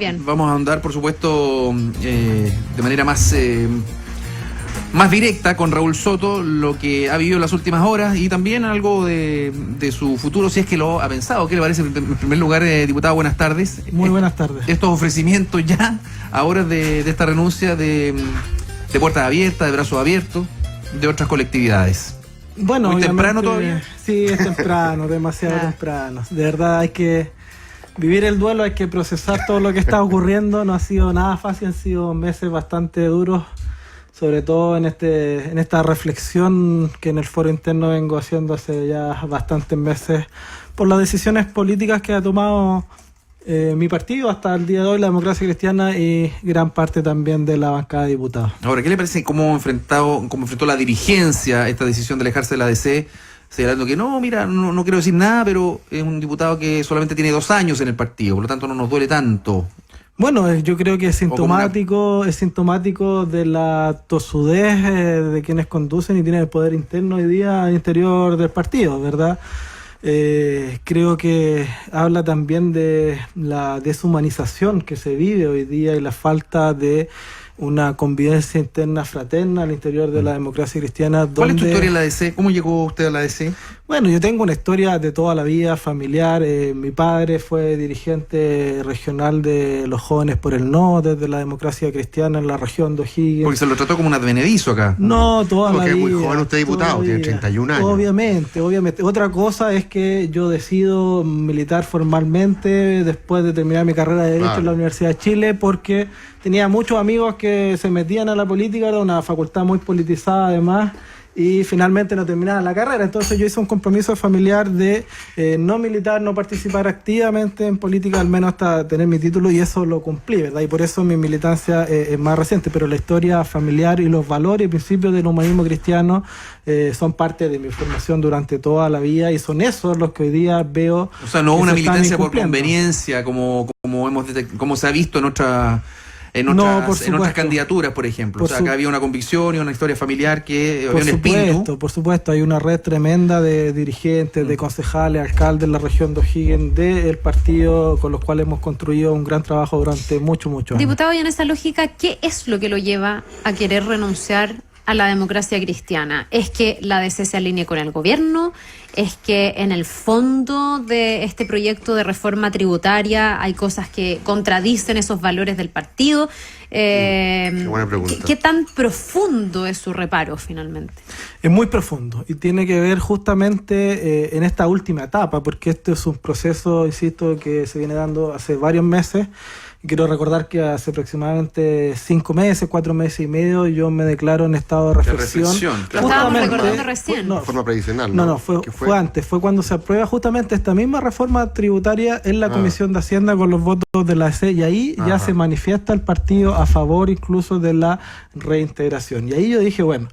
bien. Vamos a andar, por supuesto, de manera más directa con Raúl Soto, lo que ha vivido en las últimas horas y también algo de su futuro, si es que lo ha pensado. ¿Qué le parece? En primer lugar, diputado, buenas tardes. Muy buenas tardes. Estos ofrecimientos ya, ahora de esta renuncia de puertas abiertas, de brazos abiertos, de otras colectividades. Bueno, ¿muy temprano todavía? Sí, es temprano, demasiado temprano. De verdad hay que vivir el duelo, hay que procesar todo lo que está ocurriendo. No ha sido nada fácil, han sido meses bastante duros, sobre todo en esta reflexión que en el foro interno vengo haciendo hace ya bastantes meses por las decisiones políticas que ha tomado mi partido hasta el día de hoy, la Democracia Cristiana, y gran parte también de la bancada de diputados. Ahora, ¿qué le parece cómo enfrentó la dirigencia esta decisión de alejarse de la DC, señalando que no quiero decir nada, pero es un diputado que solamente tiene 2 años en el partido, por lo tanto no nos duele tanto? Bueno, yo creo que es sintomático de la tosudez de quienes conducen y tienen el poder interno hoy día al interior del partido, ¿verdad? Creo que habla también de la deshumanización que se vive hoy día y la falta de una convivencia interna fraterna al interior de la Democracia Cristiana. ¿Cuál es tu historia en la DC? ¿Cómo llegó usted a la DC? Bueno, yo tengo una historia de toda la vida familiar. Mi padre fue dirigente regional de los Jóvenes por el No, desde la Democracia Cristiana en la región de O'Higgins. Porque se lo trató como un advenedizo acá. No, toda la vida. Porque es muy joven usted, diputado, tiene 31 años. Obviamente. Otra cosa es que yo decido militar formalmente después de terminar mi carrera de Derecho en la Universidad de Chile, porque tenía muchos amigos que se metían a la política, era una facultad muy politizada además, y finalmente no terminaba la carrera. Entonces yo hice un compromiso familiar de no militar, no participar activamente en política, al menos hasta tener mi título, y eso lo cumplí, ¿verdad? Y por eso mi militancia es más reciente, pero la historia familiar y los valores y principios del humanismo cristiano son parte de mi formación durante toda la vida, y son esos los que hoy día veo. O sea, no una militancia por conveniencia, como se ha visto en otras candidaturas, por ejemplo. Acá había una convicción y una historia familiar que había un espíritu. Por supuesto, hay una red tremenda de dirigentes, de concejales, alcaldes de la región de O'Higgins, del partido, con los cuales hemos construido un gran trabajo durante muchos años. Diputado, y en esa lógica, ¿qué es lo que lo lleva a querer renunciar a la Democracia Cristiana? ¿Es que la DC se alinee con el gobierno? ¿Es que en el fondo de este proyecto de reforma tributaria hay cosas que contradicen esos valores del partido? Qué buena pregunta. ¿Qué tan profundo es su reparo finalmente? Es muy profundo y tiene que ver justamente en esta última etapa, porque este es un proceso, insisto, que se viene dando hace varios meses. Quiero recordar que hace aproximadamente 5 meses, 4 meses y medio, yo me declaro en estado de reflexión. Lo estábamos recordando recién. De forma previsional, ¿no? No, fue antes. Fue cuando se aprueba justamente esta misma reforma tributaria en la Comisión de Hacienda con los votos de la DC, y ahí ya se manifiesta el partido a favor incluso de la reintegración. Y ahí yo dije, bueno,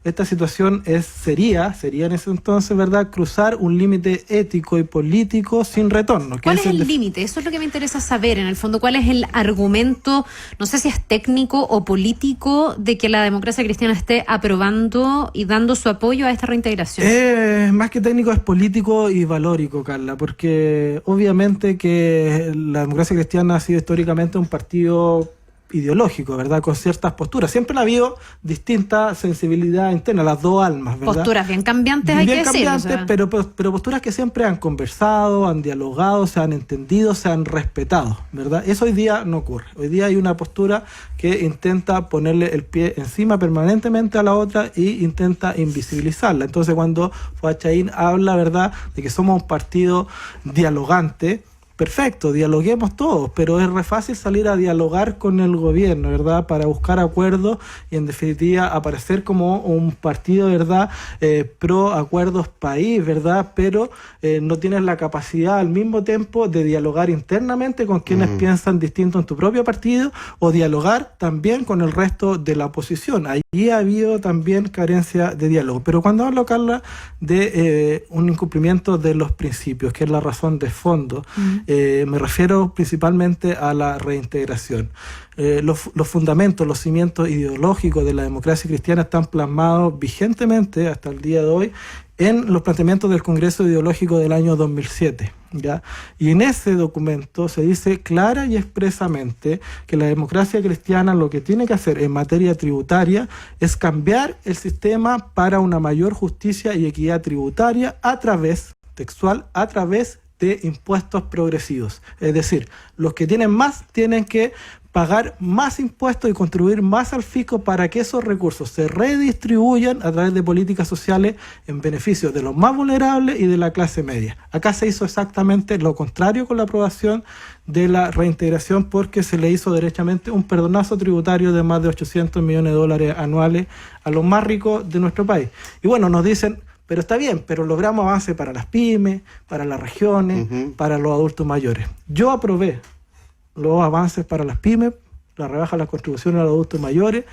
esta situación sería en ese entonces, ¿verdad?, cruzar un límite ético y político sin retorno. ¿Cuál es el límite? Eso es lo que me interesa saber, en el fondo. ¿Cuál es el argumento, no sé si es técnico o político, de que la Democracia Cristiana esté aprobando y dando su apoyo a esta reintegración? Más que técnico, es político y valórico, Carla, porque obviamente que la Democracia Cristiana ha sido históricamente un partido ideológico, ¿verdad?, con ciertas posturas. Siempre ha habido distinta sensibilidad interna, las dos almas, ¿verdad? Posturas bien cambiantes, hay que decir. Bien cambiantes, pero posturas que siempre han conversado, han dialogado, se han entendido, se han respetado, ¿verdad? Eso hoy día no ocurre. Hoy día hay una postura que intenta ponerle el pie encima permanentemente a la otra y intenta invisibilizarla. Entonces, cuando Fuachaín habla, ¿verdad?, de que somos un partido dialogante, perfecto, dialoguemos todos, pero es re fácil salir a dialogar con el gobierno, ¿verdad?, para buscar acuerdos y en definitiva aparecer como un partido, ¿verdad?, pro acuerdos país, ¿verdad?, pero no tienes la capacidad al mismo tiempo de dialogar internamente con quienes piensan distinto en tu propio partido, o dialogar también con el resto de la oposición. Allí ha habido también carencia de diálogo. Pero cuando hablo, Carla, de un incumplimiento de los principios, que es la razón de fondo, Me refiero principalmente a la reintegración. Los fundamentos, los cimientos ideológicos de la democracia cristiana están plasmados vigentemente hasta el día de hoy en los planteamientos del Congreso Ideológico del año 2007. ¿Ya? Y en ese documento se dice clara y expresamente que la democracia cristiana lo que tiene que hacer en materia tributaria es cambiar el sistema para una mayor justicia y equidad tributaria a través de impuestos progresivos. Es decir, los que tienen más tienen que pagar más impuestos y contribuir más al fisco para que esos recursos se redistribuyan a través de políticas sociales en beneficio de los más vulnerables y de la clase media. Acá se hizo exactamente lo contrario con la aprobación de la reintegración, porque se le hizo derechamente un perdonazo tributario de más de 800 millones de dólares anuales a los más ricos de nuestro país. Y bueno, nos dicen, pero está bien, pero logramos avances para las pymes, para las regiones, para los adultos mayores. Yo aprobé los avances para las pymes, la rebaja de las contribuciones a los adultos mayores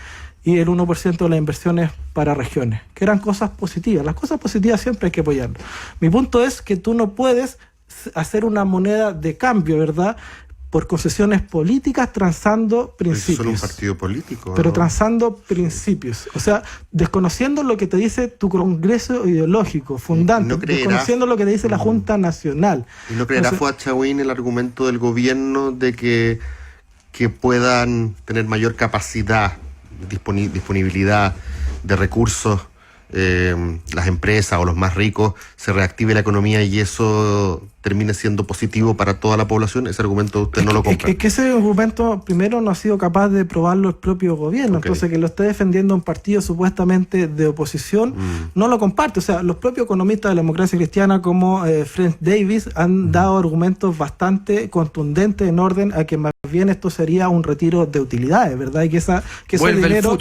y el 1% de las inversiones para regiones, que eran cosas positivas. Las cosas positivas siempre hay que apoyarlas. Mi punto es que tú no puedes hacer una moneda de cambio, ¿verdad?, por concesiones políticas transando principios. Solo un partido político. Pero ¿no? Transando principios. O sea, desconociendo lo que te dice tu congreso ideológico, fundante, no creerá, desconociendo lo que te dice la Junta Nacional. ¿Y no creerá Fuad Chawin el argumento del gobierno de que puedan tener mayor capacidad, disponibilidad de recursos, las empresas o los más ricos, se reactive la economía y eso termine siendo positivo para toda la población? Ese argumento usted no lo compra. Es que ese argumento primero no ha sido capaz de probarlo el propio gobierno. Okay. Entonces, que lo esté defendiendo un partido supuestamente de oposición, no lo comparte. O sea, los propios economistas de la democracia cristiana como Fred Davis han dado argumentos bastante contundentes en orden a que más bien esto sería un retiro de utilidades, ¿verdad? Y que ese dinero,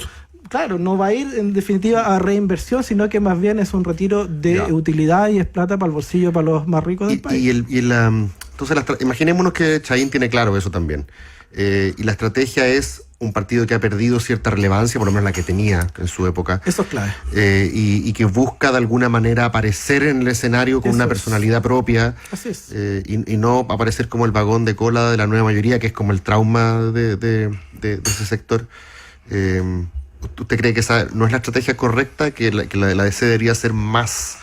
claro, no va a ir en definitiva a reinversión, sino que más bien es un retiro de utilidad y es plata para el bolsillo para los más ricos del país. Entonces, imaginémonos que Chawin tiene claro eso también. Y la estrategia es un partido que ha perdido cierta relevancia, por lo menos la que tenía en su época. Eso es clave. Y que busca de alguna manera aparecer en el escenario con una personalidad propia. Así es. Y no aparecer como el vagón de cola de la nueva mayoría, que es como el trauma de ese sector. ¿Usted cree que esa no es la estrategia correcta, que la DC debería ser más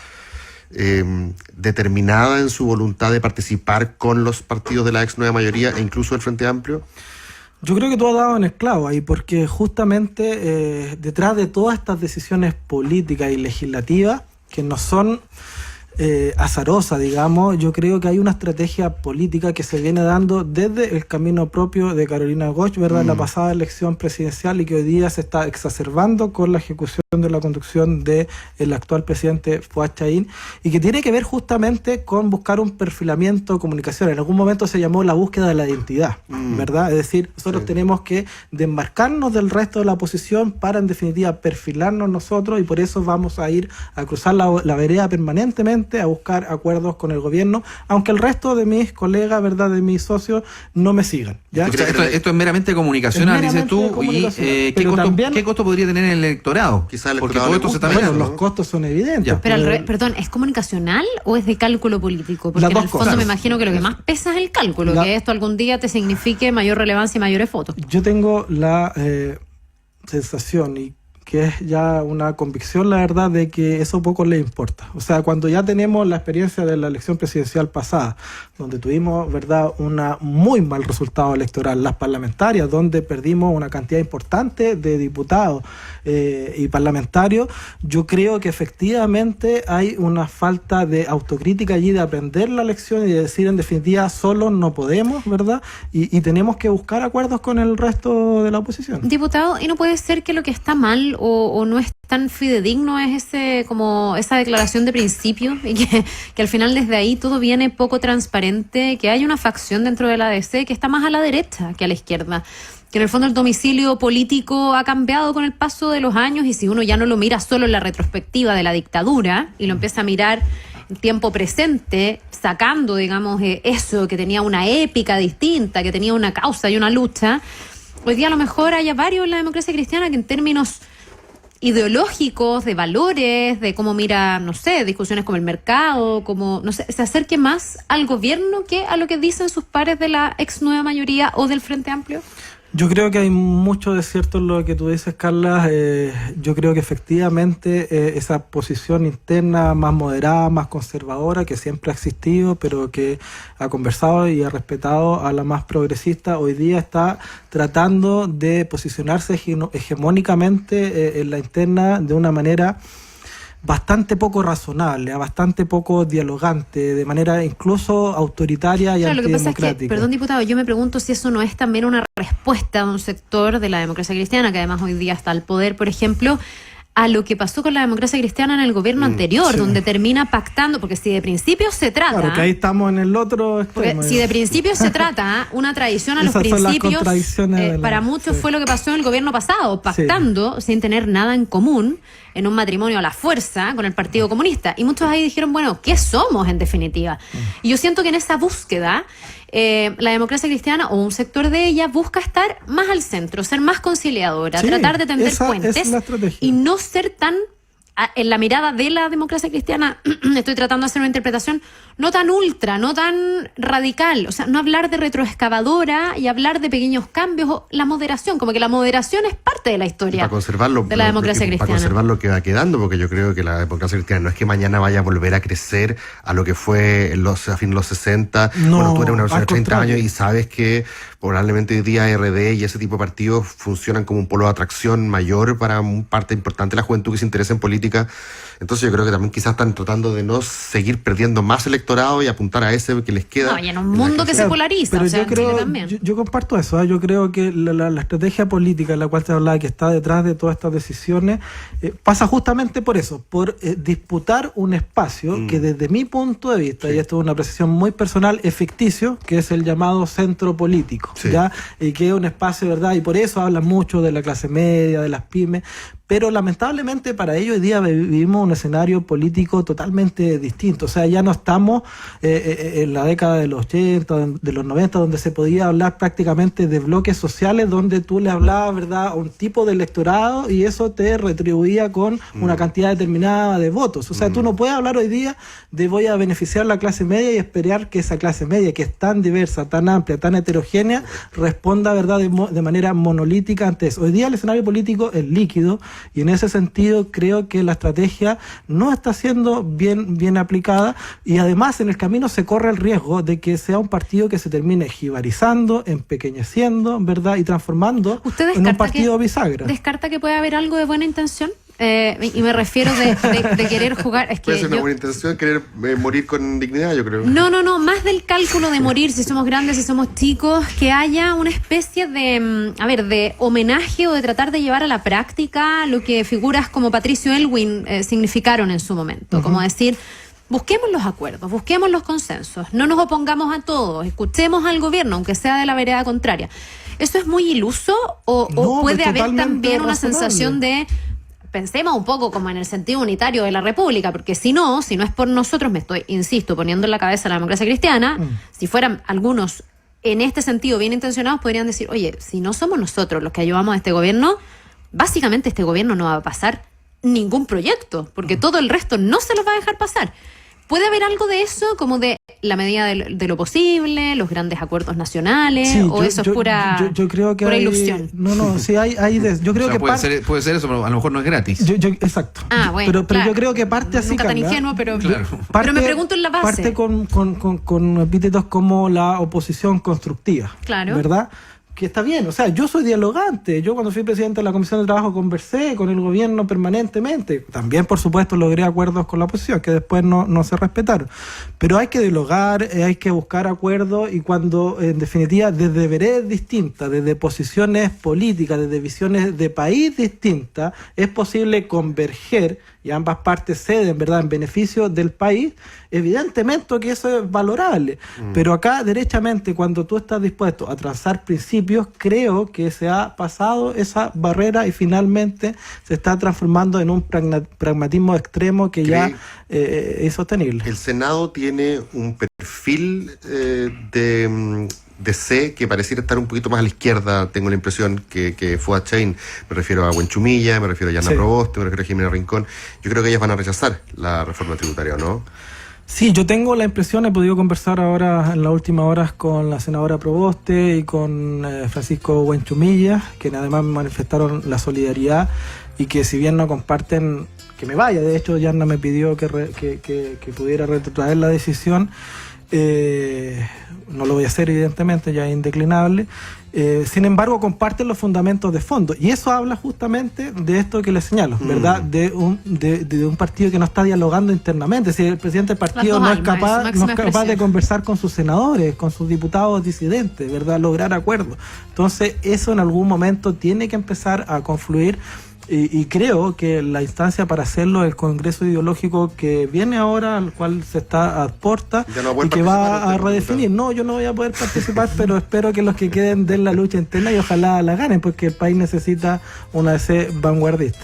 determinada en su voluntad de participar con los partidos de la ex nueva mayoría e incluso el Frente Amplio? Yo creo que tú has dado en el clavo ahí, porque justamente detrás de todas estas decisiones políticas y legislativas, que no son azarosa, digamos, yo creo que hay una estrategia política que se viene dando desde el camino propio de Carolina Goch, ¿verdad?, en la pasada elección presidencial, y que hoy día se está exacerbando con la ejecución de la conducción del actual presidente Fuad Chawin, y que tiene que ver justamente con buscar un perfilamiento comunicación. En algún momento se llamó la búsqueda de la identidad, ¿verdad? Es decir, nosotros tenemos que desmarcarnos del resto de la oposición para, en definitiva, perfilarnos nosotros, y por eso vamos a ir a cruzar la vereda permanentemente a buscar acuerdos con el gobierno, aunque el resto de mis colegas, ¿verdad?, de mis socios, no me sigan, ¿ya? Esto es meramente comunicacional, dices tú, y ¿qué costo podría tener el electorado? Quizá el porque electorado todo esto se está bueno, viendo, los costos son evidentes. Ya. Pero perdón, ¿es comunicacional o es de cálculo político? Porque Las en dos el fondo cosas. me imagino que lo que más pesa es el cálculo, que esto algún día te signifique mayor relevancia y mayores votos. Yo tengo la sensación, y que es ya una convicción, la verdad, de que eso poco le importa. O sea, cuando ya tenemos la experiencia de la elección presidencial pasada, donde tuvimos, ¿verdad?, un muy mal resultado electoral, las parlamentarias, donde perdimos una cantidad importante de diputados y parlamentarios, yo creo que efectivamente hay una falta de autocrítica allí, de aprender la lección y de decir, en definitiva, solos no podemos, ¿verdad?, y tenemos que buscar acuerdos con el resto de la oposición. Diputado, ¿y no puede ser que lo que está mal o no es tan fidedigno es esa declaración de principio, y que al final desde ahí todo viene poco transparente, que hay una facción dentro de la ADC que está más a la derecha que a la izquierda, que en el fondo el domicilio político ha cambiado con el paso de los años, y si uno ya no lo mira solo en la retrospectiva de la dictadura y lo empieza a mirar en tiempo presente, sacando, digamos, eso que tenía una épica distinta, que tenía una causa y una lucha, hoy día a lo mejor haya varios en la democracia cristiana que en términos ideológicos, de valores, de cómo mira, no sé, discusiones como el mercado, como, no sé, se acerque más al gobierno que a lo que dicen sus pares de la ex nueva mayoría o del Frente Amplio? Yo creo que hay mucho de cierto en lo que tú dices, Carla. Yo creo que efectivamente esa posición interna más moderada, más conservadora, que siempre ha existido, pero que ha conversado y ha respetado a la más progresista, hoy día está tratando de posicionarse hegemónicamente en la interna de una manera bastante poco razonable, bastante poco dialogante, de manera incluso autoritaria y claro, antidemocrática. Lo que pasa es que, perdón, diputado, yo me pregunto si eso no es también una respuesta de un sector de la democracia cristiana, que además hoy día está al poder, por ejemplo, a lo que pasó con la democracia cristiana en el gobierno anterior, sí. donde termina pactando, porque si de principio se trata... Claro, que ahí estamos en el otro extremo. Porque si de principio se trata una tradición a los Esas son las principios, contradicciones para muchos sí. fue lo que pasó en el gobierno pasado, pactando sin tener nada en común en un matrimonio a la fuerza con el Partido Comunista. Y muchos ahí dijeron, bueno, ¿qué somos en definitiva? Y yo siento que en esa búsqueda la democracia cristiana o un sector de ella busca estar más al centro, ser más conciliadora, Sí, tratar de tender esa puentes es la estrategia. y no ser tan... En la mirada de la democracia cristiana, estoy tratando de hacer una interpretación no tan ultra, no tan radical, o sea, no hablar de retroexcavadora y hablar de pequeños cambios o la moderación, como que la moderación es parte de la historia Para conservarlo, de la democracia cristiana. Para conservar lo que va quedando, porque yo creo que la democracia cristiana no es que mañana vaya a volver a crecer a lo que fue a fines de los 60, No, cuando tú eres una persona de al 30 contrario. años y sabes que probablemente hoy día RD y ese tipo de partidos funcionan como un polo de atracción mayor para parte importante de la juventud que se interesa en política. Entonces yo creo que también quizás están tratando de no seguir perdiendo más electorado y apuntar a ese que les queda. No, y en un mundo que se polariza, Pero o sea, yo en Chile creo, también. yo comparto eso, ¿eh? Yo creo que la estrategia política en la cual se hablaba, que está detrás de todas estas decisiones, pasa justamente por eso, por disputar un espacio que desde mi punto de vista, y esto es una apreciación muy personal, es ficticio, que es el llamado centro político, Sí. ¿ya? Y que es un espacio, ¿verdad? Y por eso hablan mucho de la clase media, de las pymes, pero lamentablemente para ello hoy día vivimos un escenario político totalmente distinto. O sea, ya no estamos en la década de los 80, de los 90, donde se podía hablar prácticamente de bloques sociales, donde tú le hablabas, ¿verdad?, a un tipo de electorado y eso te retribuía con una cantidad determinada de votos. O sea, tú no puedes hablar hoy día de voy a beneficiar a la clase media y esperar que esa clase media, que es tan diversa, tan amplia, tan heterogénea, responda, ¿verdad?, de manera monolítica ante eso. Hoy día el escenario político es líquido y en ese sentido creo que la estrategia no está siendo bien aplicada y además en el camino se corre el riesgo de que sea un partido que se termine jibarizando, empequeñeciendo, ¿verdad?, y transformando en un partido bisagra. ¿Descarta que puede haber algo de buena intención? Y me refiero de querer jugar. Es que Puede ser una yo- buena intención querer morir con dignidad, yo creo. No, más del cálculo de morir, si somos grandes, si somos chicos, que haya una especie de homenaje o de tratar de llevar a la práctica lo que figuras como Patricio Elwin significaron en su momento, como decir, busquemos los acuerdos, busquemos los consensos, no nos opongamos a todos, escuchemos al gobierno, aunque sea de la vereda contraria. ¿Eso es muy iluso o No, puede es haber totalmente también una razonable. sensación de... Pensemos un poco como en el sentido unitario de la República, porque si no es por nosotros, me estoy, insisto, poniendo en la cabeza la democracia cristiana, si fueran algunos en este sentido bien intencionados, podrían decir, oye, si no somos nosotros los que ayudamos a este gobierno, básicamente este gobierno no va a pasar ningún proyecto, porque todo el resto no se los va a dejar pasar. ¿Puede haber algo de eso, como de la medida de lo posible, los grandes acuerdos nacionales, Sí, o eso es pura, yo creo que pura hay, ilusión? No, sí hay yo creo O sea, que puede ser eso, pero a lo mejor no es gratis. exacto. Ah, bueno, pero claro. yo creo que parte así, Nunca tan Carla. ingenuo, pero... Claro. Pero me pregunto en la base. Parte con epítetos como la oposición constructiva. Claro. ¿Verdad? Que está bien, o sea, yo soy dialogante. Yo cuando fui presidente de la Comisión de Trabajo conversé con el gobierno permanentemente. También, por supuesto, logré acuerdos con la oposición que después no se respetaron. Pero hay que dialogar, hay que buscar acuerdos y cuando, en definitiva, desde veredas distintas, desde posiciones políticas, desde visiones de país distintas, es posible converger y ambas partes ceden, ¿verdad?, en beneficio del país. Evidentemente que eso es valorable, pero acá derechamente cuando tú estás dispuesto a trazar principios, creo que se ha pasado esa barrera y finalmente se está transformando en un pragmatismo extremo que ya es sostenible. El Senado tiene un perfil DC que pareciera estar un poquito más a la izquierda, tengo la impresión, que Fuad Chaín. Me refiero a Buenchumilla, me refiero a Yana Proboste, me refiero a Jimena Rincón. Yo creo que ellas van a rechazar la reforma tributaria, ¿o no? Sí, yo tengo la impresión, he podido conversar ahora en las últimas horas con la senadora Proboste y con Francisco Buenchumilla, que además manifestaron la solidaridad y que si bien no comparten que me vaya, de hecho Yana me pidió que pudiera retrotraer la decisión, no lo voy a hacer evidentemente, ya es indeclinable. Sin embargo, comparten los fundamentos de fondo. Y eso habla justamente de esto que les señalo, ¿verdad? De un partido que no está dialogando internamente. Si el presidente del partido no es capaz de conversar con sus senadores, con sus diputados disidentes, ¿verdad? Lograr acuerdos. Entonces, eso en algún momento tiene que empezar a confluir. Y creo que la instancia para hacerlo es el Congreso Ideológico que viene ahora, al cual se está a puerta y que va a redefinir. No, yo no voy a poder participar, pero espero que los que queden den la lucha interna y ojalá la ganen, porque el país necesita una DC vanguardista.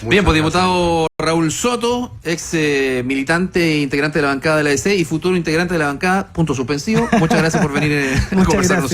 Bien, pues diputado Raúl Soto, ex militante e integrante de la bancada de la DC y futuro integrante de la bancada, punto suspensivo. Muchas gracias por venir a conversar con nosotros.